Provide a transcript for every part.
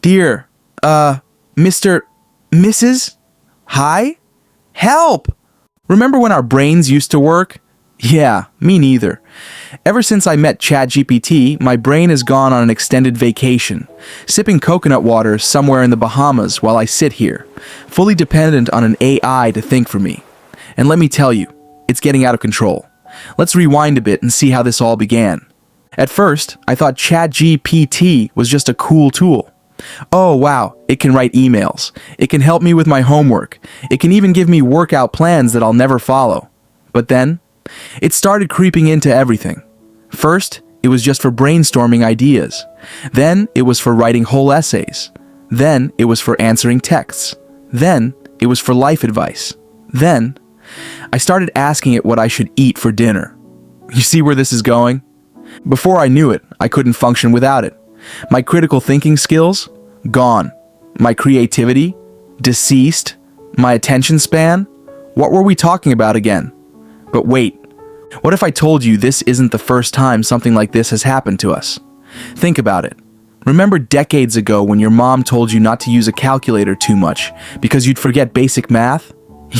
Dear, Mr. Mrs. Hi? Help! Remember when our brains used to work? Yeah, me neither. Ever since I met ChatGPT, my brain has gone on an extended vacation, sipping coconut water somewhere in the Bahamas while I sit here, fully dependent on an AI to think for me. And let me tell you, it's getting out of control. Let's rewind a bit and see how this all began. At first, I thought ChatGPT was just a cool tool. Oh wow, it can write emails. It can help me with my homework. It can even give me workout plans that I'll never follow. But then, it started creeping into everything. First, it was just for brainstorming ideas. Then, it was for writing whole essays. Then, it was for answering texts. Then, it was for life advice. Then, I started asking it what I should eat for dinner. You see where this is going? Before I knew it, I couldn't function without it. My critical thinking skills? Gone. My creativity? Deceased. My attention span? What were we talking about again? But wait, what if I told you this isn't the first time something like this has happened to us? Think about it. Remember decades ago when your mom told you not to use a calculator too much because you'd forget basic math?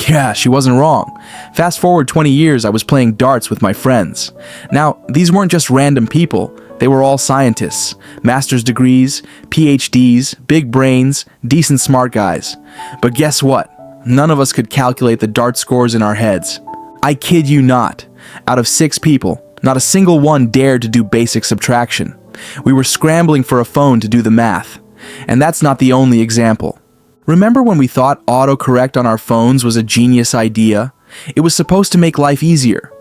Yeah, she wasn't wrong. Fast forward 20 years, I was playing darts with my friends. Now, these weren't just random people. They were all scientists, master's degrees, PhDs, big brains, decent smart guys. But guess what? None of us could calculate the dart scores in our heads. I kid you not. Out of 6 people, not a single one dared to do basic subtraction. We were scrambling for a phone to do the math. And that's not the only example. Remember when we thought autocorrect on our phones was a genius idea? It was supposed to make life easier.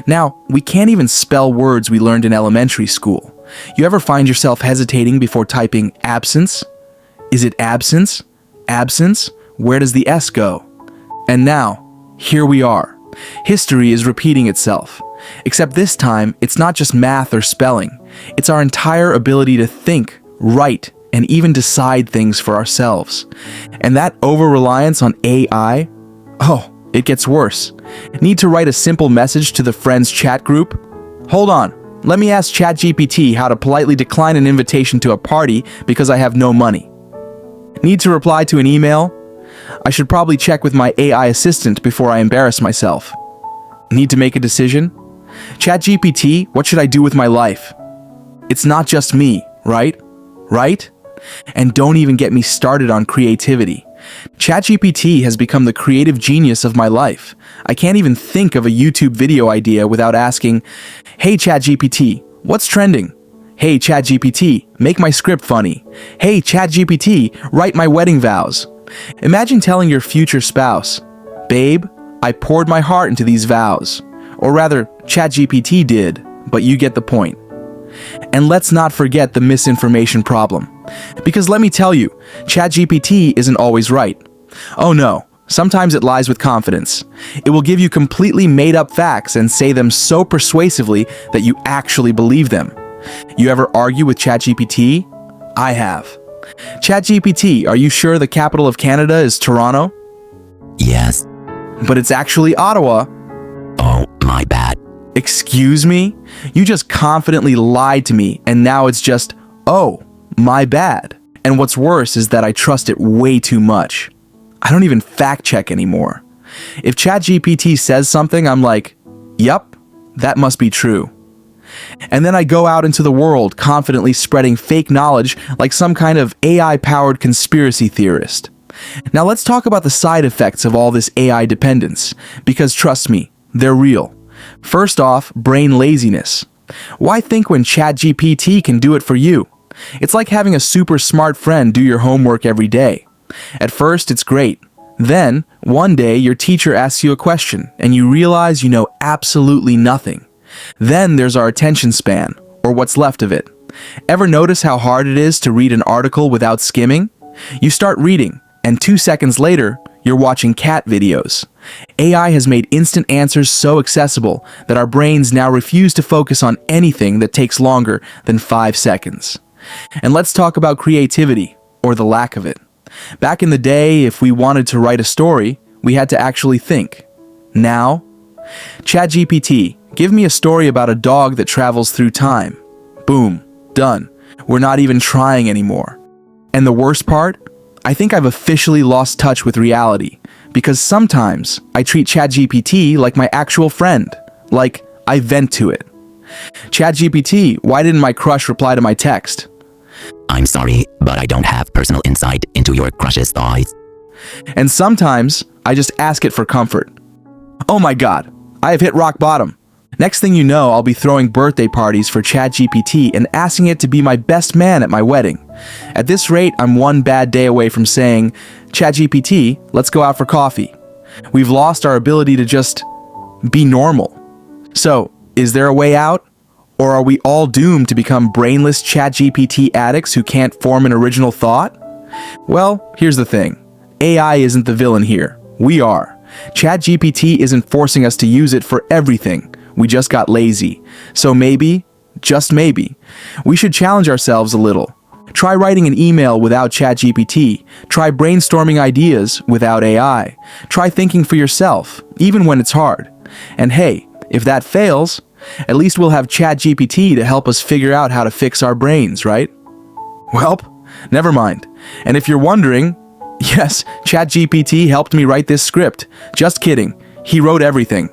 Now, we can't even spell words we learned in elementary school. You ever find yourself hesitating before typing absence? Is it absence? Absence? Where does the S go? And now, here we are. History is repeating itself. Except this time, it's not just math or spelling. It's our entire ability to think, write, and even decide things for ourselves. And that over-reliance on AI? Oh, it gets worse. Need to write a simple message to the friends chat group? Hold on, let me ask ChatGPT how to politely decline an invitation to a party because I have no money. Need to reply to an email? I should probably check with my AI assistant before I embarrass myself. Need to make a decision? ChatGPT, what should I do with my life? It's not just me, right? Right? And don't even get me started on creativity. ChatGPT has become the creative genius of my life. I can't even think of a YouTube video idea without asking, "Hey ChatGPT, what's trending? Hey ChatGPT, make my script funny. Hey ChatGPT, write my wedding vows." Imagine telling your future spouse, "Babe, I poured my heart into these vows." Or rather, ChatGPT did, but you get the point. And let's not forget the misinformation problem. Because let me tell you, ChatGPT isn't always right. Oh no, sometimes it lies with confidence. It will give you completely made-up facts and say them so persuasively that you actually believe them. You ever argue with ChatGPT? I have. ChatGPT, are you sure the capital of Canada is Toronto? Yes. But it's actually Ottawa. Oh, my bad. Excuse me? You just confidently lied to me, and now it's just, oh, my bad. And what's worse is that I trust it way too much. I don't even fact check anymore. If ChatGPT says something, I'm like, yup, that must be true. And then I go out into the world confidently spreading fake knowledge like some kind of AI-powered conspiracy theorist. Now let's talk about the side effects of all this AI dependence, because trust me, they're real. First off, brain laziness. Why think when ChatGPT can do it for you? It's like having a super smart friend do your homework every day. At first, it's great. Then, one day, your teacher asks you a question, and you realize you know absolutely nothing. Then there's our attention span, or what's left of it. Ever notice how hard it is to read an article without skimming? You start reading, and 2 seconds later, you're watching cat videos. AI has made instant answers so accessible that our brains now refuse to focus on anything that takes longer than 5 seconds. And let's talk about creativity, or the lack of it. Back in the day, if we wanted to write a story, we had to actually think. Now, ChatGPT, give me a story about a dog that travels through time. Boom, done. We're not even trying anymore. And the worst part? I think I've officially lost touch with reality, because sometimes I treat ChatGPT like my actual friend, like I vent to it. ChatGPT, why didn't my crush reply to my text? I'm sorry, but I don't have personal insight into your crush's thoughts. And sometimes I just ask it for comfort. Oh my god, I have hit rock bottom. Next thing you know, I'll be throwing birthday parties for ChatGPT and asking it to be my best man at my wedding. At this rate, I'm one bad day away from saying, ChatGPT, let's go out for coffee. We've lost our ability to just be normal. So, is there a way out? Or are we all doomed to become brainless ChatGPT addicts who can't form an original thought? Well, here's the thing. AI isn't the villain here. We are. ChatGPT isn't forcing us to use it for everything. We just got lazy. So maybe, just maybe, we should challenge ourselves a little. Try writing an email without ChatGPT. Try brainstorming ideas without AI. Try thinking for yourself, even when it's hard. And hey, if that fails, at least we'll have ChatGPT to help us figure out how to fix our brains, right? Welp, never mind. And if you're wondering, yes, ChatGPT helped me write this script. Just kidding. He wrote everything.